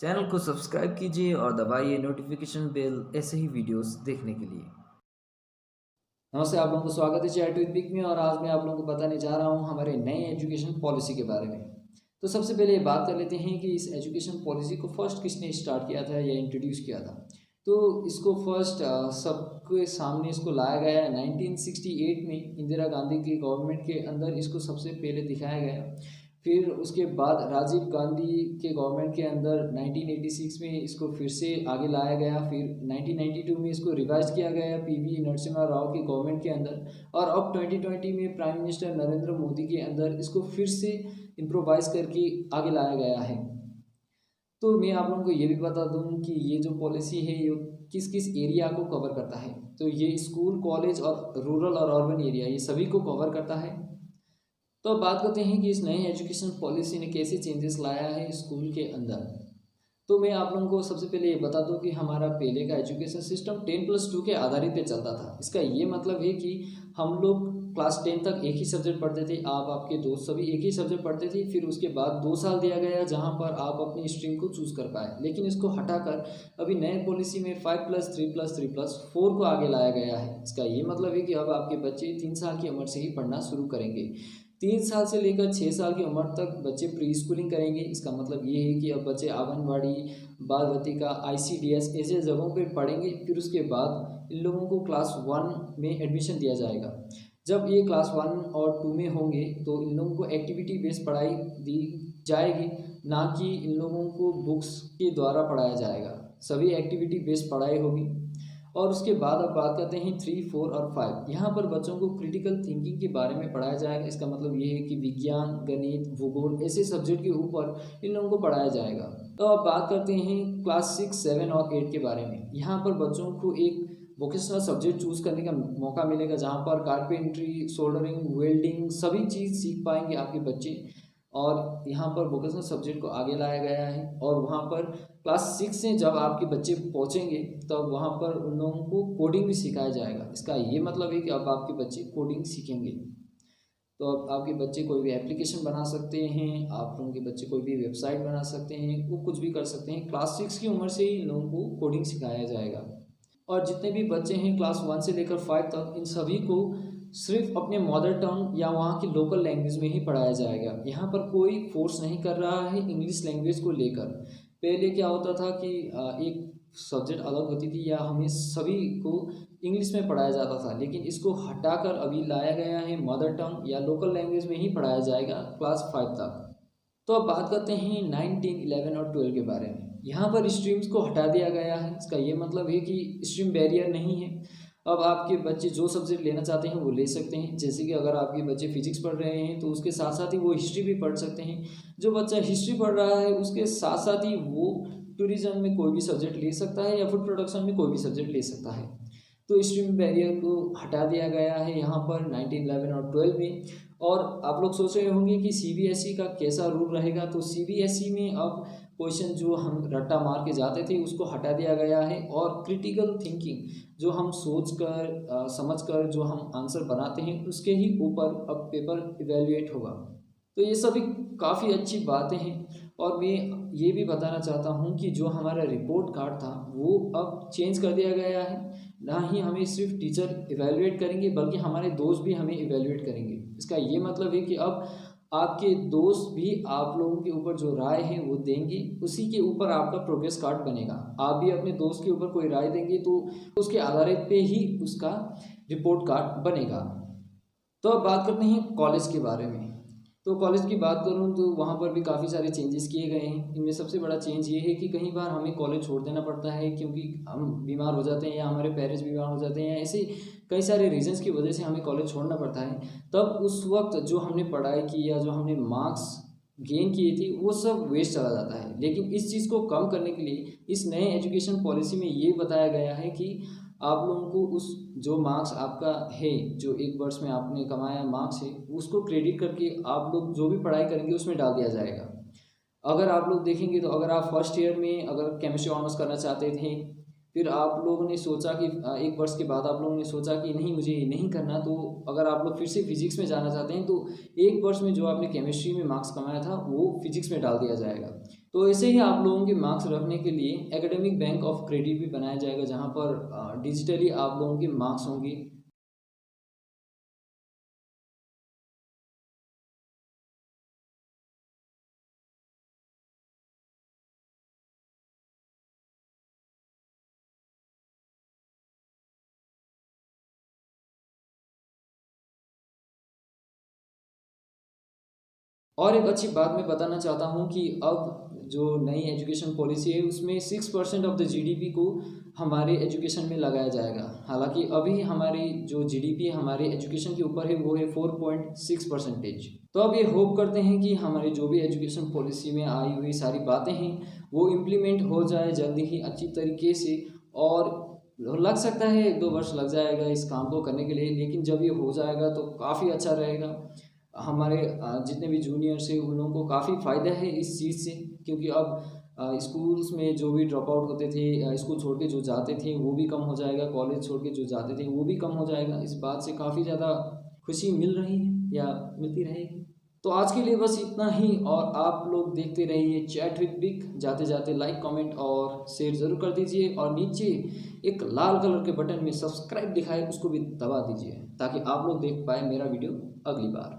Channel को subscribe कीजिए और दबाइए नोटिफिकेशन बेल ऐसे ही वीडियोस देखने के लिए। नमस्ते, आप लोगों को स्वागत है चैट विद पिक में। और आज मैं आप लोगों को बताने जा रहा हूं हमारे नए एजुकेशन पॉलिसी के बारे में। तो सबसे पहले बात कर लेते हैं कि इस एजुकेशन पॉलिसी को फर्स्ट किसने स्टार्ट किया था या इंट्रोड्यूस किया था। तो इसको फर्स्ट सबके सामने इसको लाया गया 1968 में इंदिरा गांधी की गवर्नमेंट के अंदर इसको सबसे पहले दिखाया गया। फिर उसके बाद राजीव गांधी के गवर्नमेंट के अंदर 1986 में इसको फिर से आगे लाया गया। फिर 1992 में इसको रिवाइज किया गया पीवी नरसिम्हा राव की गवर्नमेंट के अंदर। और अब 2020 में प्राइम मिनिस्टर नरेंद्र मोदी के अंदर इसको फिर से इम्प्रोवाइज करके आगे लाया गया है। तो मैं आप लोगों को ये भी बता दूं कि ये जो पॉलिसी है ये किस किस एरिया को कवर करता है। तो ये स्कूल, कॉलेज और रूरल और अर्बन एरिया ये सभी को कवर करता है। तो अब बात करते हैं कि इस नई एजुकेशन पॉलिसी ने कैसे चेंजेस लाया है स्कूल के अंदर। तो मैं आप लोगों को सबसे पहले ये बता दूं कि हमारा पहले का एजुकेशन सिस्टम 10+2 के आधारित पे चलता था। इसका ये मतलब है कि हम लोग क्लास 10 तक एक ही सब्जेक्ट पढ़ते थे, आप आपके दोस्त सभी एक ही सब्जेक्ट पढ़ते थे। फिर उसके बाद 2 साल दिया गया जहाँ पर आप अपनी स्ट्रीम को चूज़ कर पाए। लेकिन इसको हटाकर अभी नए पॉलिसी में 5+3+3+4 को आगे लाया गया है। इसका ये मतलब है कि अब आपके बच्चे 3 साल की उम्र से ही पढ़ना शुरू करेंगे। 3 साल से लेकर 6 साल की उम्र तक बच्चे प्री स्कूलिंग करेंगे। इसका मतलब ये है कि अब बच्चे आंगनबाड़ी, बाल बतिका, ICDS ऐसे जगहों पे पढ़ेंगे। फिर उसके बाद इन लोगों को क्लास 1 में एडमिशन दिया जाएगा। जब ये क्लास 1 और 2 में होंगे तो इन लोगों को एक्टिविटी बेस्ड पढ़ाई दी जाएगी, ना कि इन लोगों को बुक्स के द्वारा पढ़ाया जाएगा। सभी एक्टिविटी बेस्ड पढ़ाई होगी। और उसके बाद अब बात करते हैं 3, 4 और 5। यहाँ पर बच्चों को क्रिटिकल थिंकिंग के बारे में पढ़ाया जाएगा। इसका मतलब ये है कि विज्ञान, गणित, भूगोल ऐसे सब्जेक्ट के ऊपर इन लोगों को पढ़ाया जाएगा। तो अब बात करते हैं क्लास 6, 7 और 8 के बारे में। यहाँ पर बच्चों को एक वोकेशनल सब्जेक्ट चूज़ करने का मौका मिलेगा, जहाँ पर कारपेंट्री, सोल्डरिंग, वेल्डिंग सभी चीज़ सीख पाएंगे आपके बच्चे। और यहाँ पर वोकेशनल सब्जेक्ट को आगे लाया गया है। और वहाँ पर क्लास 6 से जब आपके बच्चे पहुँचेंगे तब वहाँ पर उन लोगों को कोडिंग भी सिखाया जाएगा। इसका ये मतलब है कि अब आपके बच्चे कोडिंग सीखेंगे। तो अब आपके बच्चे कोई भी एप्लीकेशन बना सकते हैं, आप लोगों के बच्चे कोई भी वेबसाइट बना सकते हैं, वो कुछ भी कर सकते हैं। क्लास 6 की उम्र से ही इन लोगों को कोडिंग सिखाया जाएगा। और जितने भी बच्चे हैं क्लास 1 से लेकर 5 तक, इन सभी को सिर्फ अपने मदर टंग या वहाँ की लोकल लैंग्वेज में ही पढ़ाया जाएगा। यहाँ पर कोई फोर्स नहीं कर रहा है इंग्लिश लैंग्वेज को लेकर। पहले क्या होता था कि एक सब्जेक्ट अलग होती थी या हमें सभी को इंग्लिश में पढ़ाया जाता था, लेकिन इसको हटाकर अभी लाया गया है मदर टंग या लोकल लैंग्वेज में ही पढ़ाया जाएगा क्लास 5 तक। तो अब बात करते हैं 9, 10, 11 और 12 के बारे में। यहाँ पर स्ट्रीम्स को हटा दिया गया है। इसका ये मतलब है कि स्ट्रीम बैरियर नहीं है। अब आपके बच्चे जो सब्जेक्ट लेना चाहते हैं वो ले सकते हैं। जैसे कि अगर आपके बच्चे फिजिक्स पढ़ रहे हैं तो उसके साथ साथ ही वो हिस्ट्री भी पढ़ सकते हैं। जो बच्चा हिस्ट्री पढ़ रहा है उसके साथ साथ ही वो टूरिज्म में कोई भी सब्जेक्ट ले सकता है या फूड प्रोडक्शन में कोई भी सब्जेक्ट ले सकता है। तो स्ट्रीम बैरियर को हटा दिया गया है यहाँ पर 19, 11 और 12 में। और आप लोग सोच रहे होंगे कि CBSE का कैसा रूल रहेगा। तो CBSE में अब क्वेश्चन जो हम रट्टा मार के जाते थे उसको हटा दिया गया है। और क्रिटिकल थिंकिंग जो हम सोच कर समझ कर जो हम आंसर बनाते हैं उसके ही ऊपर अब पेपर इवेल्युएट होगा। तो ये सभी काफ़ी अच्छी बातें हैं। और मैं ये भी बताना चाहता हूँ कि जो हमारा रिपोर्ट कार्ड था वो अब चेंज कर दिया गया है। ना ही हमें सिर्फ टीचर इवेल्युएट करेंगे बल्कि हमारे दोस्त भी हमें इवेल्युएट करेंगे। इसका ये मतलब है कि अब आपके दोस्त भी आप लोगों के ऊपर जो राय है वो देंगे, उसी के ऊपर आपका प्रोग्रेस कार्ड बनेगा। आप भी अपने दोस्त के ऊपर कोई राय देंगे तो उसके आधारित पे ही उसका रिपोर्ट कार्ड बनेगा। तो अब बात करते हैं कॉलेज के बारे में। तो कॉलेज की बात करूं तो वहाँ पर भी काफ़ी सारे चेंजेस किए गए हैं। इनमें सबसे बड़ा चेंज ये है कि कई बार हमें कॉलेज छोड़ देना पड़ता है क्योंकि हम बीमार हो जाते हैं या हमारे पेरेंट्स बीमार हो जाते हैं, ऐसे कई सारे रीजंस की वजह से हमें कॉलेज छोड़ना पड़ता है। तब उस वक्त जो हमने पढ़ाई की या जो हमने मार्क्स गेन किए थे वो सब वेस्ट चला जाता है। लेकिन इस चीज़ को कम करने के लिए इस नए एजुकेशन पॉलिसी में ये बताया गया है कि आप लोगों को उस जो मार्क्स आपका है, जो एक वर्ष में आपने कमाया मार्क्स है, उसको क्रेडिट करके आप लोग जो भी पढ़ाई करेंगे उसमें डाल दिया जाएगा। अगर आप लोग देखेंगे तो अगर आप फर्स्ट ईयर में अगर केमिस्ट्री ऑनर्स करना चाहते थे, फिर आप लोगों ने सोचा कि एक वर्ष के बाद आप लोगों ने सोचा कि नहीं मुझे ये नहीं करना, तो अगर आप लोग फिर से फिजिक्स में जाना चाहते हैं तो एक वर्ष में जो आपने केमिस्ट्री में मार्क्स कमाया था वो फिजिक्स में डाल दिया जाएगा। तो ऐसे ही आप लोगों के मार्क्स रखने के लिए एकेडमिक बैंक ऑफ क्रेडिट भी बनाया जाएगा, जहाँ पर डिजिटली आप लोगों के मार्क्स होंगे। और एक अच्छी बात मैं बताना चाहता हूँ कि अब जो नई एजुकेशन पॉलिसी है उसमें 6% ऑफ द जीडीपी को हमारे एजुकेशन में लगाया जाएगा। हालांकि अभी हमारी जो जीडीपी हमारे एजुकेशन के ऊपर है वो है 4.6%। तो अब ये होप करते हैं कि हमारी जो भी एजुकेशन पॉलिसी में आई हुई सारी बातें हैं वो इम्प्लीमेंट हो जाए जल्दी ही अच्छी तरीके से। और लग सकता है 1-2 वर्ष लग जाएगा इस काम को करने के लिए, लेकिन जब ये हो जाएगा तो काफ़ी अच्छा रहेगा। हमारे जितने भी जूनियर्स हैं उन लोगों को काफ़ी फ़ायदा है इस चीज़ से, क्योंकि अब स्कूल्स में जो भी ड्रॉप आउट होते थे, स्कूल छोड़ के जो जाते थे वो भी कम हो जाएगा, कॉलेज छोड़ के जो जाते थे वो भी कम हो जाएगा। इस बात से काफ़ी ज़्यादा खुशी मिल रही है या मिलती रहेगी। तो आज के लिए बस इतना ही, और आप लोग देखते रहिए चैट विद बिग। जाते जाते लाइक कमेंट और शेयर ज़रूर कर दीजिए, और नीचे एक लाल कलर के बटन में सब्सक्राइब दिखाए उसको भी दबा दीजिए, ताकि आप लोग देख पाए मेरा वीडियो अगली बार।